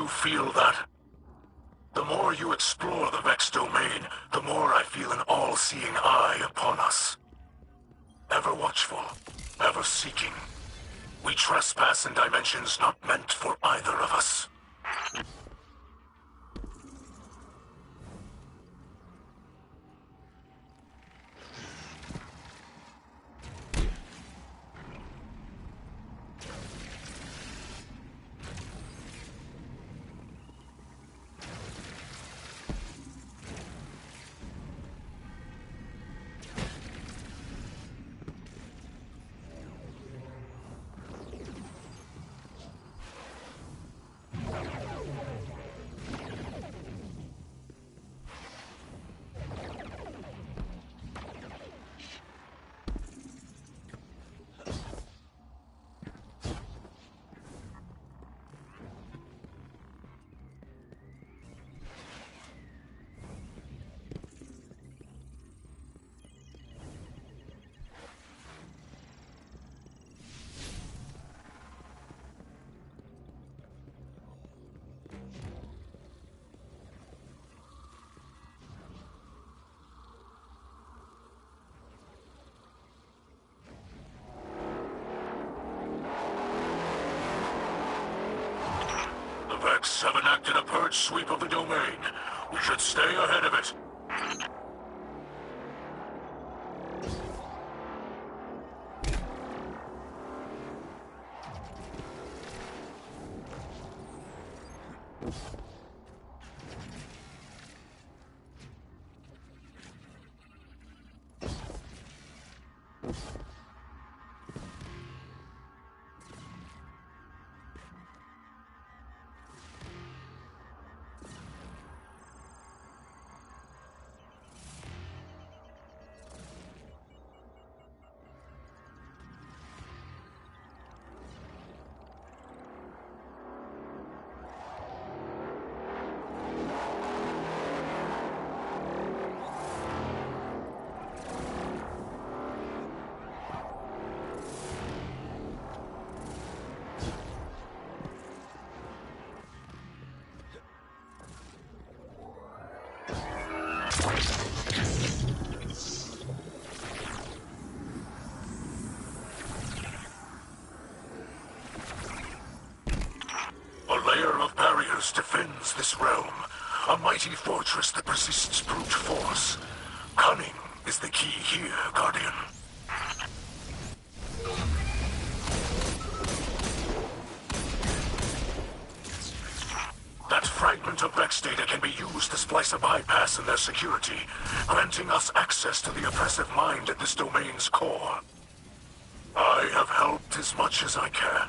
you feel that? The more you explore the Vex domain, the more I feel an all-seeing eye upon us. Ever watchful, ever seeking. We trespass in dimensions not meant for either of us. Vex have enacted a purge sweep of the domain. We should stay ahead of it. Defends this realm, a mighty fortress that resists brute force. Cunning is the key here, Guardian. That fragment of Vex data can be used to splice a bypass in their security, granting us access to the oppressive mind at this domain's core. I have helped as much as I can.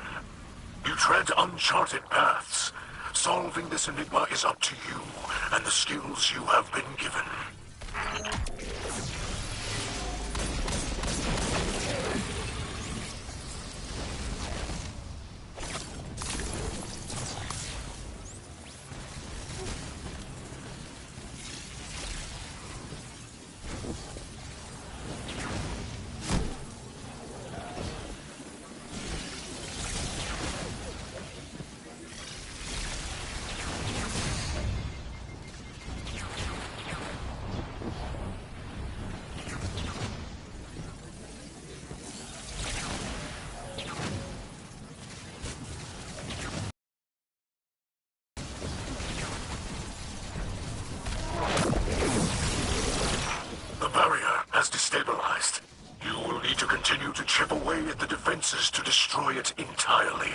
You tread uncharted paths. Solving this enigma is up to you, and the skills you have been given. Destabilized. You will need to continue to chip away at the defenses to destroy it entirely.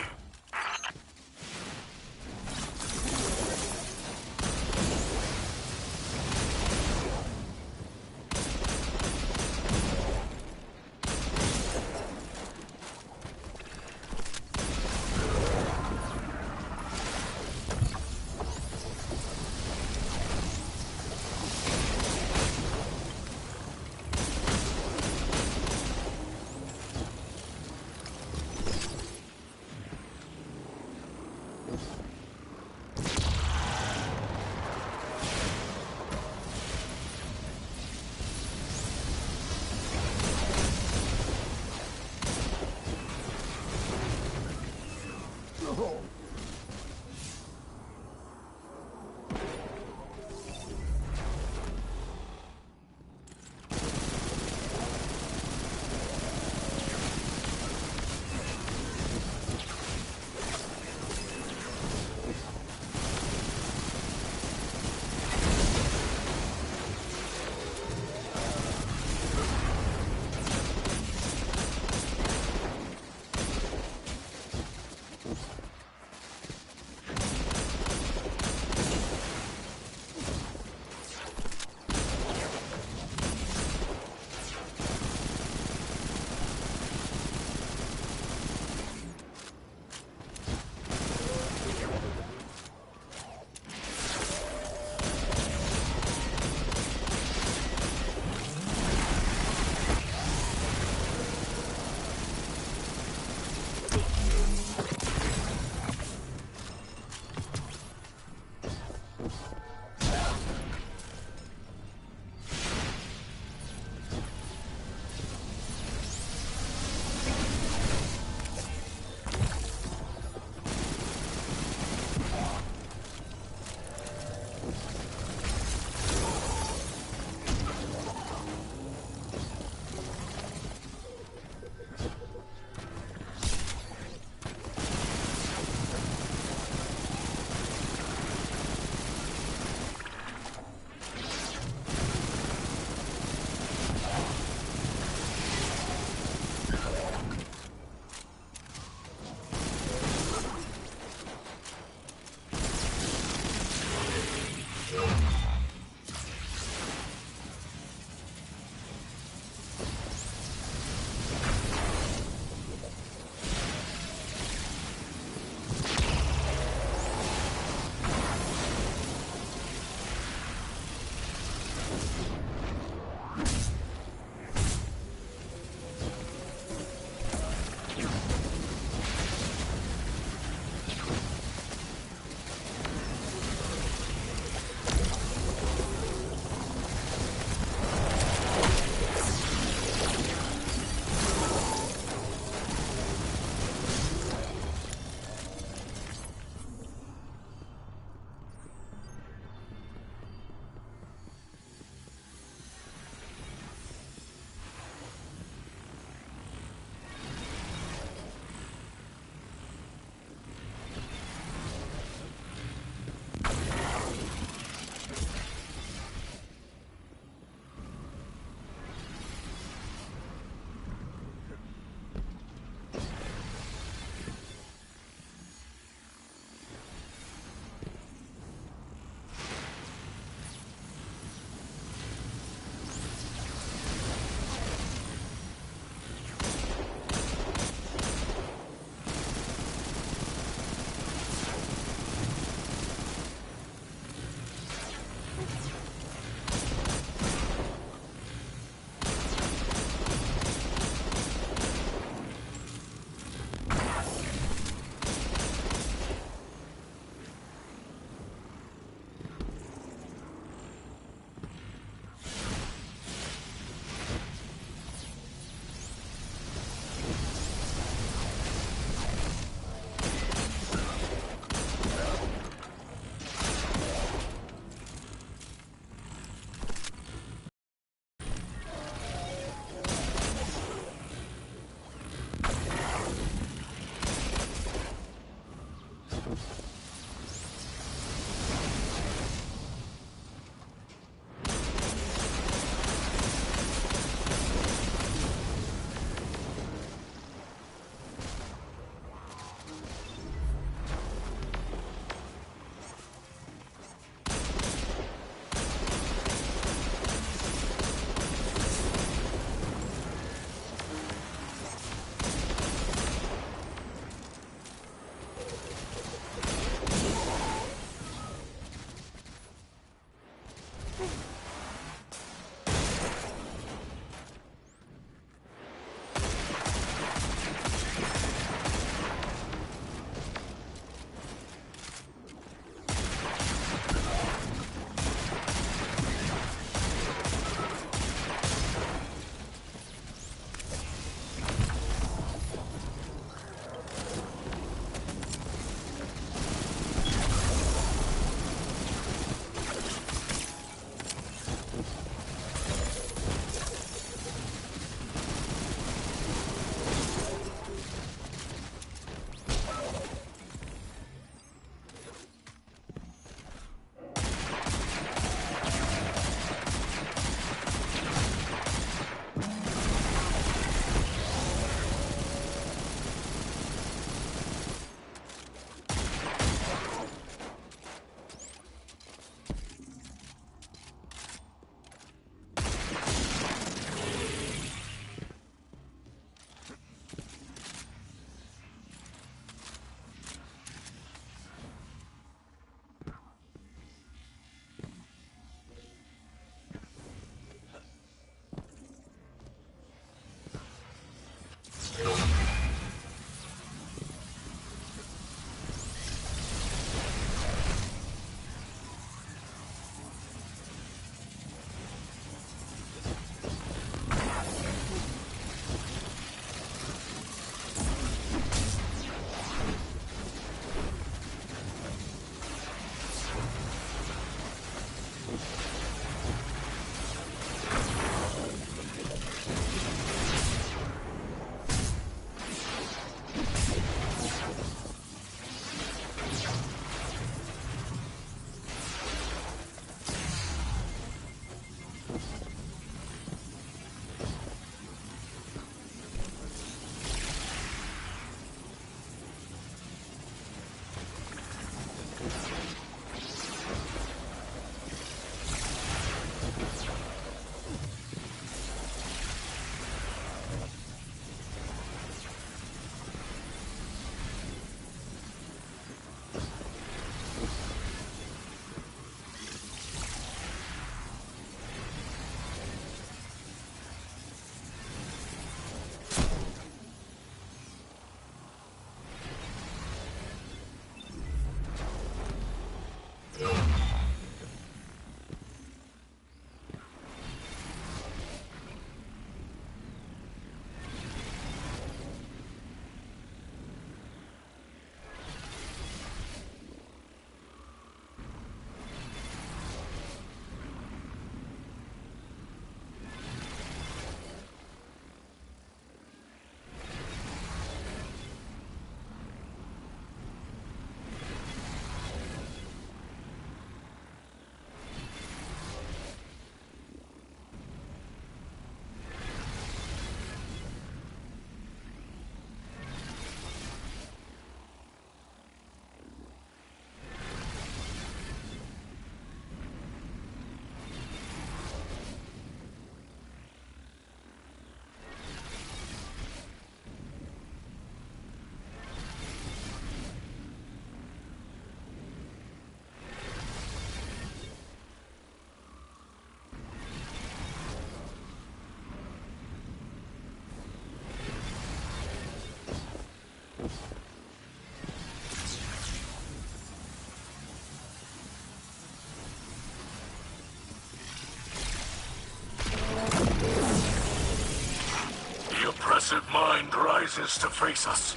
Oppressive mind rises to face us.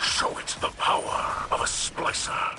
Show it the power of a splicer.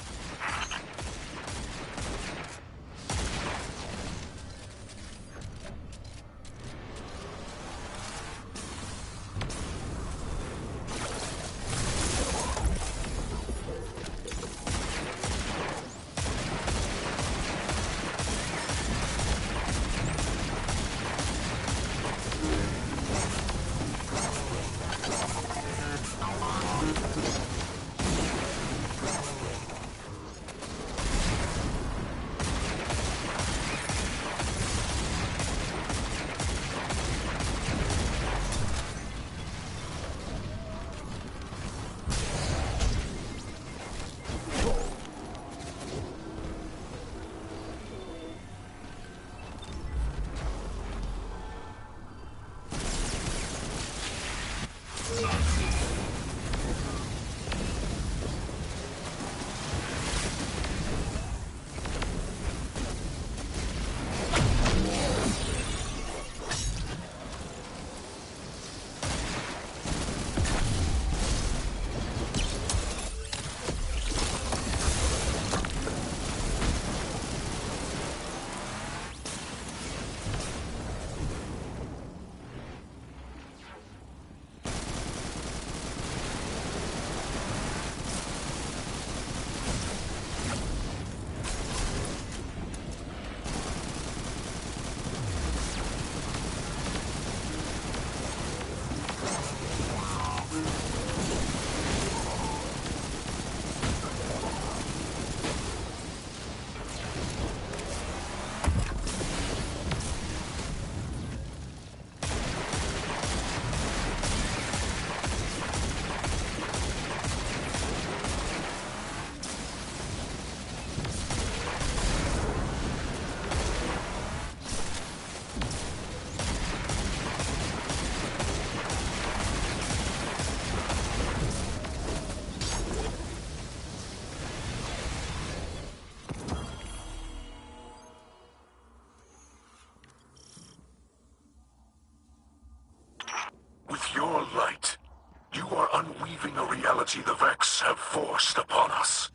weaving a reality the Vex have forced upon us.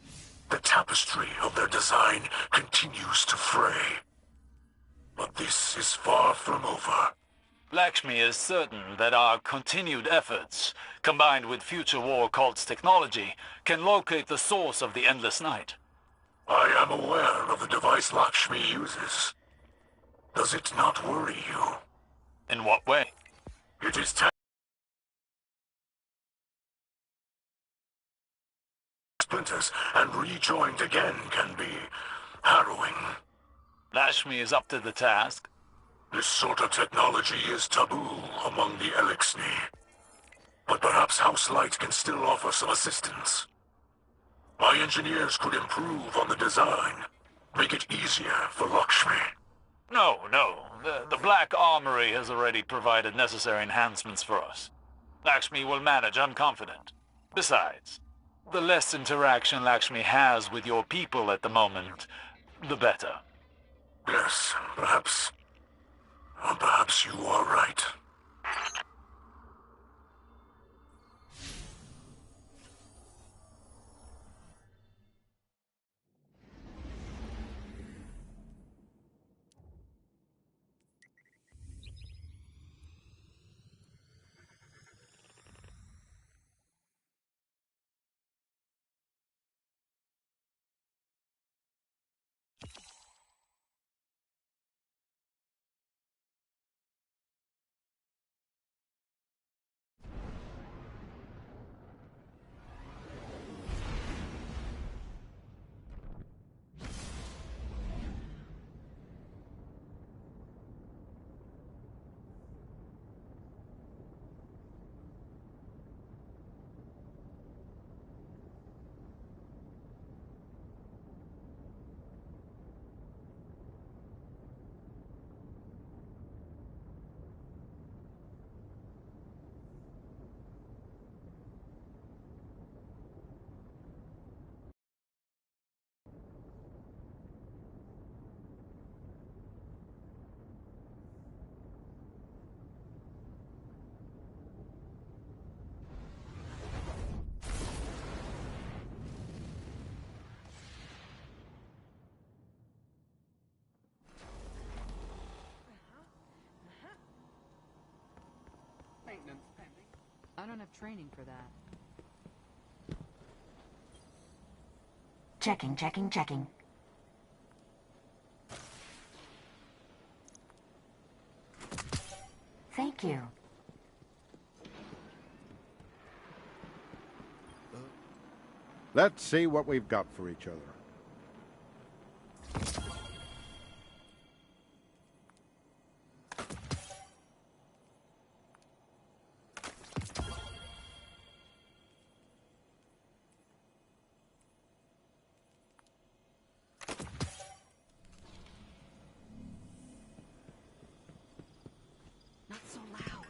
The tapestry of their design continues to fray. But this is far from over. Lakshmi is certain that our continued efforts, combined with future war cult's technology, can locate the source of the Endless Night. I am aware of the device Lakshmi uses. Does it not worry you? In what way? It is splinters and rejoined again can be harrowing. Lakshmi is up to the task. This sort of technology is taboo among the Elixni. But perhaps House Light can still offer some assistance. My engineers could improve on the design, make it easier for Lakshmi. No. The Black Armory has already provided necessary enhancements for us. Lakshmi will manage, I'm confident. Besides, the less interaction Lakshmi has with your people at the moment, the better. Yes, perhaps you are right. I don't have training for that. Checking. Thank you. Let's see what we've got for each other. Not so loud.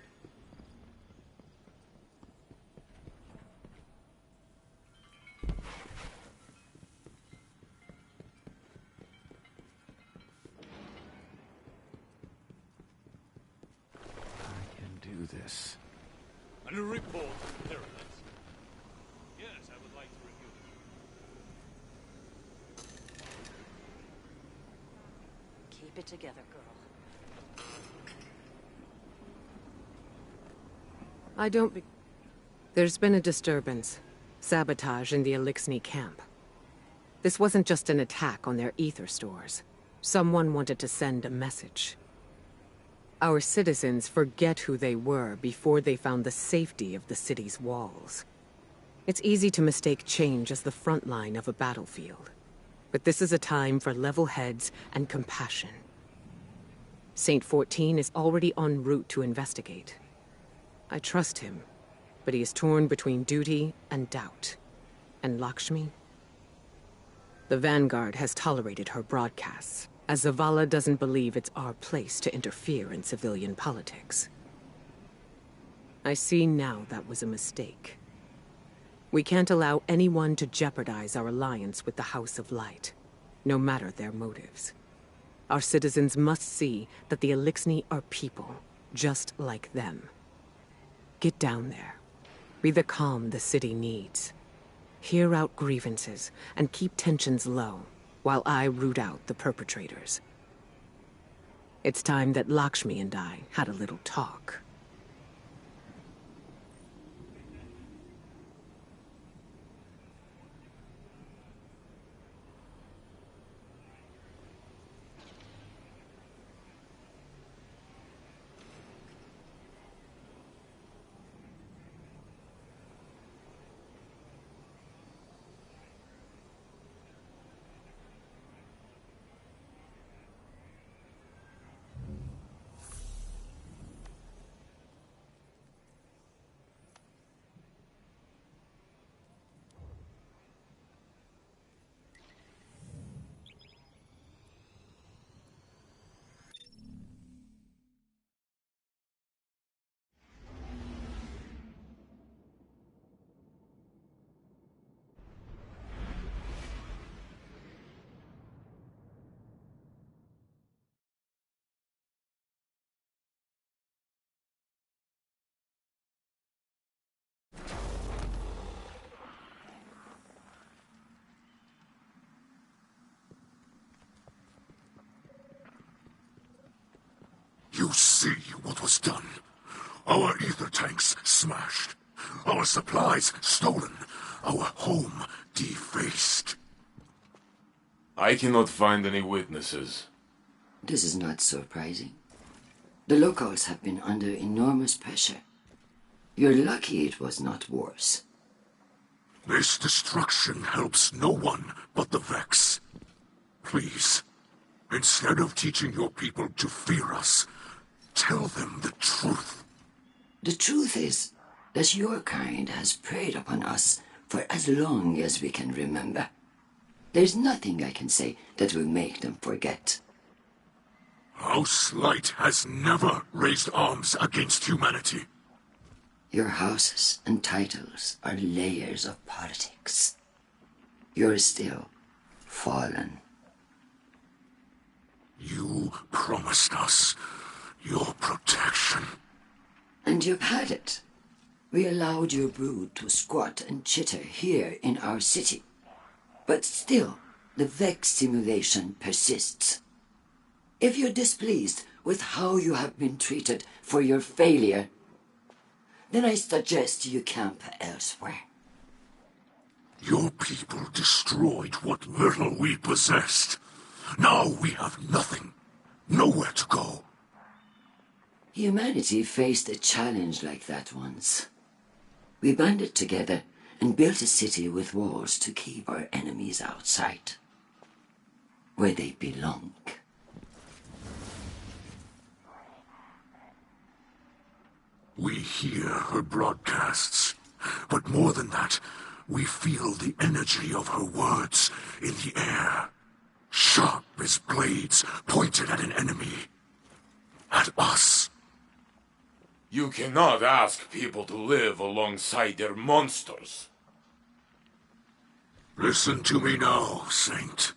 Do this. And a report from Paradise. Yes, I would like to review it. Keep it together, girl. There's been a disturbance. Sabotage in the Elixni camp. This wasn't just an attack on their ether stores. Someone wanted to send a message. Our citizens forget who they were before they found the safety of the city's walls. It's easy to mistake change as the front line of a battlefield. But this is a time for level heads and compassion. Saint 14 is already en route to investigate. I trust him, but he is torn between duty and doubt. And Lakshmi? The Vanguard has tolerated her broadcasts, as Zavala doesn't believe it's our place to interfere in civilian politics. I see now that was a mistake. We can't allow anyone to jeopardize our alliance with the House of Light, no matter their motives. Our citizens must see that the Elixni are people, just like them. Get down there. Be the calm the city needs. Hear out grievances and keep tensions low while I root out the perpetrators. It's time that Lakshmi and I had a little talk. You see what was done. Our ether tanks smashed. Our supplies stolen. Our home defaced. I cannot find any witnesses. This is not surprising. The locals have been under enormous pressure. You're lucky it was not worse. This destruction helps no one but the Vex. Please, instead of teaching your people to fear us, tell them the truth. The truth is that your kind has preyed upon us for as long as we can remember. There's nothing I can say that will make them forget. House Light has never raised arms against humanity. Your houses and titles are layers of politics. You're still fallen. You promised us your protection. And you've had it. We allowed your brood to squat and chitter here in our city. But still, the Vex simulation persists. If you're displeased with how you have been treated for your failure, then I suggest you camp elsewhere. Your people destroyed what little we possessed. Now we have nothing. Nowhere to go. Humanity faced a challenge like that once. We banded together and built a city with walls to keep our enemies outside, where they belong. We hear her broadcasts, but more than that, we feel the energy of her words in the air, sharp as blades pointed at an enemy, at us. You cannot ask people to live alongside their monsters. Listen to me now, Saint.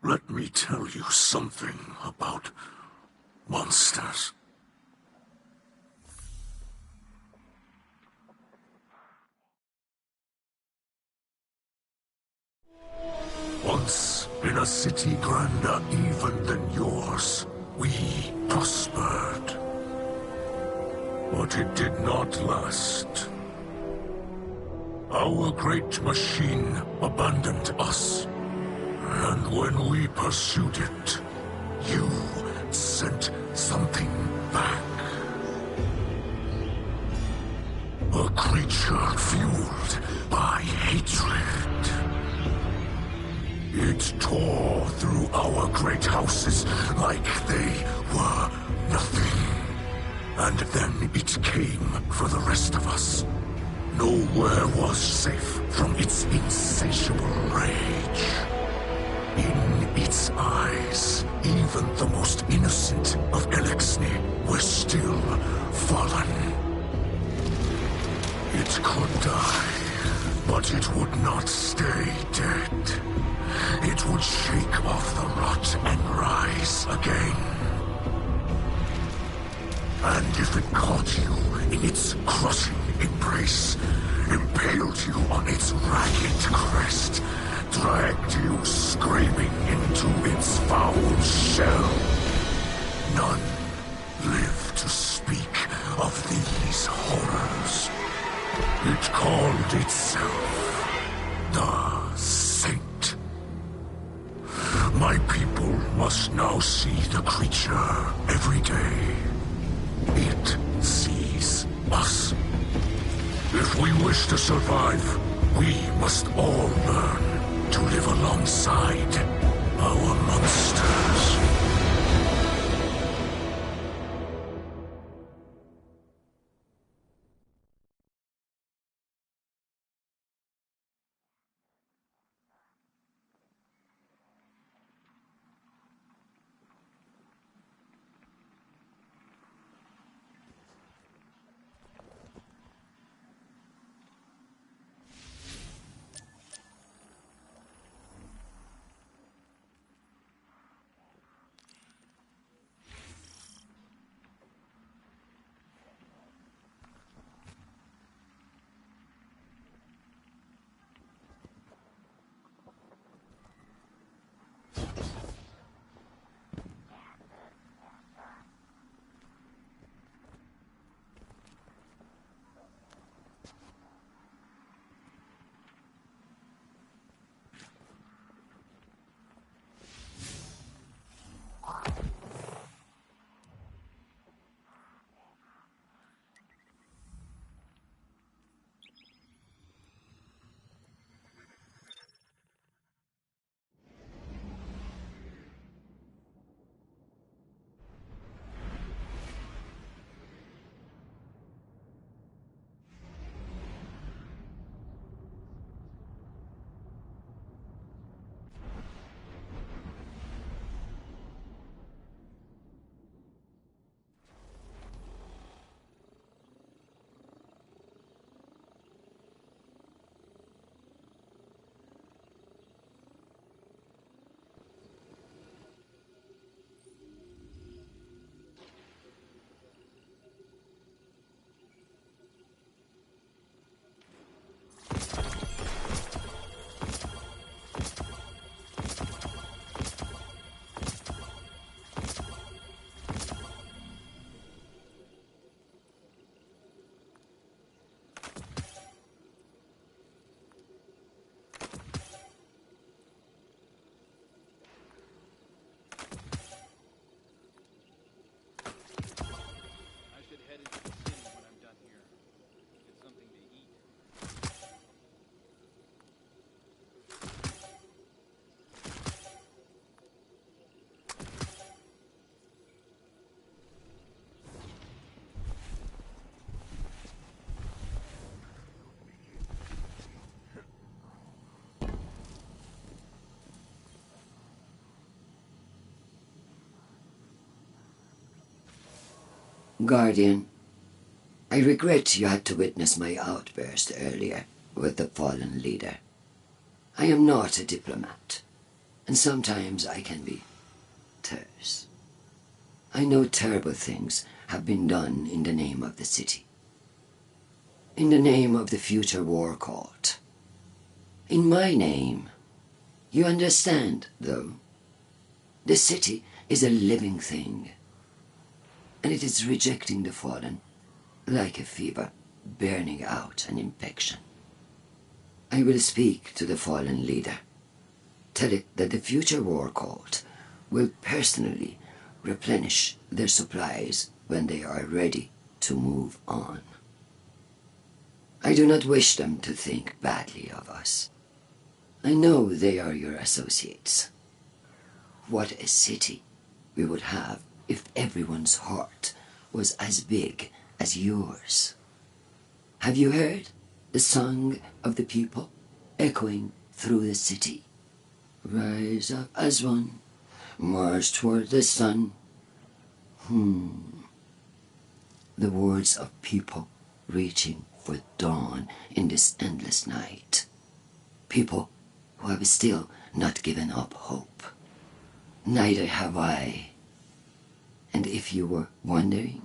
Let me tell you something about monsters. Once, in a city grander even than yours, we prospered. But it did not last. Our great machine abandoned us. And when we pursued it, you sent something back. A creature fueled by hatred. It tore through our great houses like they were nothing. And then it came for the rest of us. Nowhere was safe from its insatiable rage. In its eyes, even the most innocent of Elixni were still fallen. It could die, but it would not stay dead. It would shake off the rot and rise again. And if it caught you in its crushing embrace, impaled you on its ragged crest, dragged you screaming into its foul shell. None live to speak of these horrors. It called itself the Saint. My people must now see the creature every day. It sees us. If we wish to survive, we must all learn to live alongside our monsters. Guardian, I regret you had to witness my outburst earlier with the fallen leader. I am not a diplomat, and sometimes I can be terse. I know terrible things have been done in the name of the city. In the name of the future war cult. In my name. You understand, though? The city is a living thing, and it is rejecting the fallen like a fever burning out an infection. I will speak to the fallen leader. Tell it that the future war cult will personally replenish their supplies when they are ready to move on. I do not wish them to think badly of us. I know they are your associates. What a city we would have if everyone's heart was as big as yours. Have you heard the song of the people echoing through the city? Rise up as one, march toward the sun. The words of people reaching for dawn in this endless night. People who have still not given up hope. Neither have I. And if you were wondering,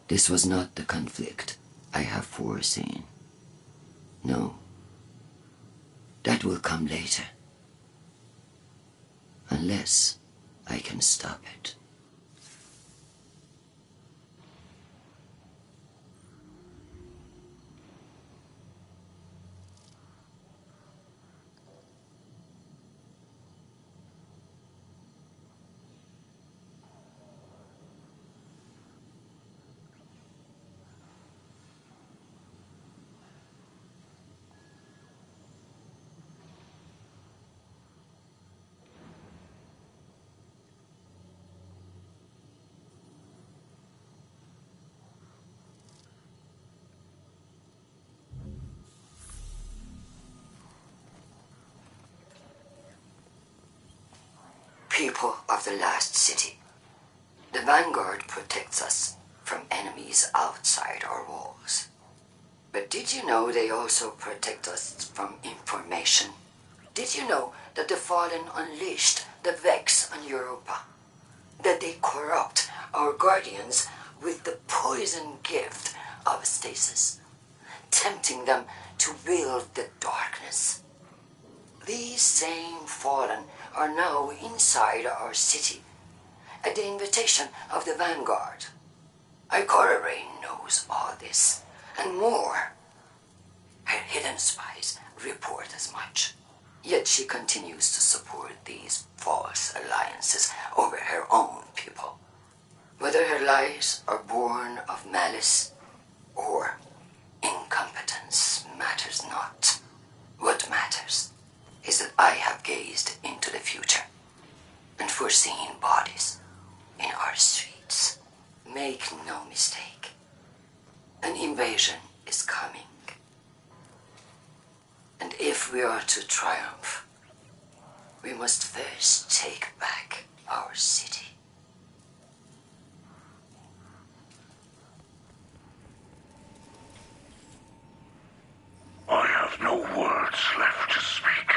this was not the conflict I have foreseen. No, that will come later. Unless I can stop it. People of the last city, the Vanguard protects us from enemies outside our walls. But did you know they also protect us from information? Did you know that the Fallen unleashed the Vex on Europa? That they corrupt our guardians with the poison gift of stasis, tempting them to wield the darkness? These same Fallen are now inside our city, at the invitation of the Vanguard. Ikora Rain knows all this, and more. Her hidden spies report as much. Yet she continues to support these false alliances over her own people. Whether her lies are born of malice or incompetence matters not. What matters is that I have gazed into the future and foreseen bodies in our streets. Make no mistake, an invasion is coming. And if we are to triumph, we must first take back our city. I have no words left to speak.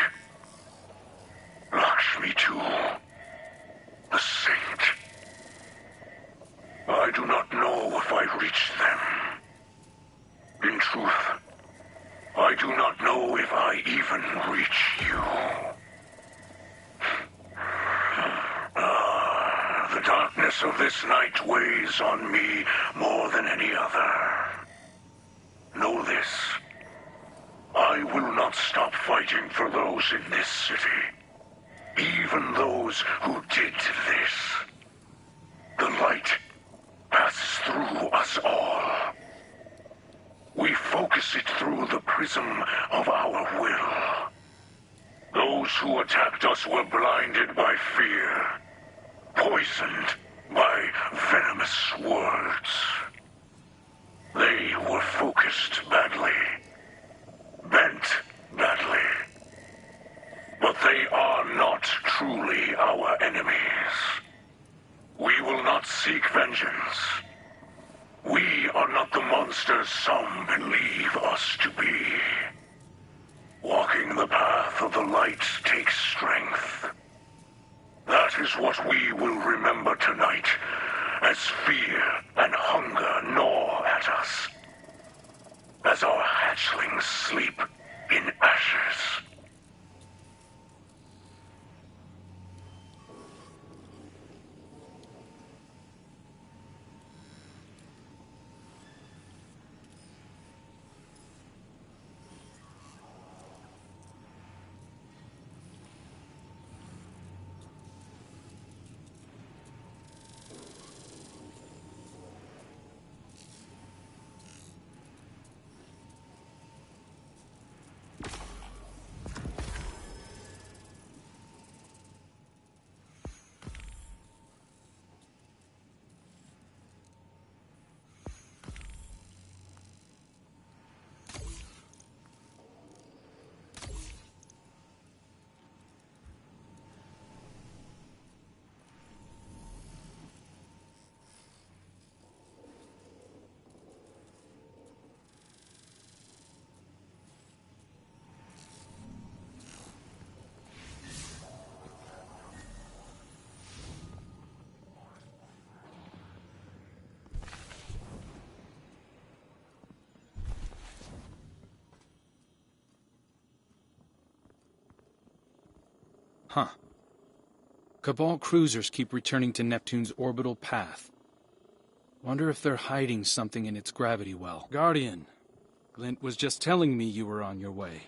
Lakshmi too, the saint. I do not know if I reached them. In truth, I do not know if I even reach you. The darkness of this night weighs on me more than any other. Know this. I will not stop fighting for those in this city. Even those who did this. The light passes through us all. We focus it through the prism of our will. Those who attacked us were blinded by fear, poisoned by venomous words. They were focused badly, bent badly. But they are not truly our enemies. We will not seek vengeance. We are not the monsters some believe us to be. Walking the path of the light takes strength. That is what we will remember tonight, as fear and hunger gnaw at us. As our hatchlings sleep in ashes. Huh. Cabal cruisers keep returning to Neptune's orbital path. Wonder if they're hiding something in its gravity well. Guardian, Glint was just telling me you were on your way.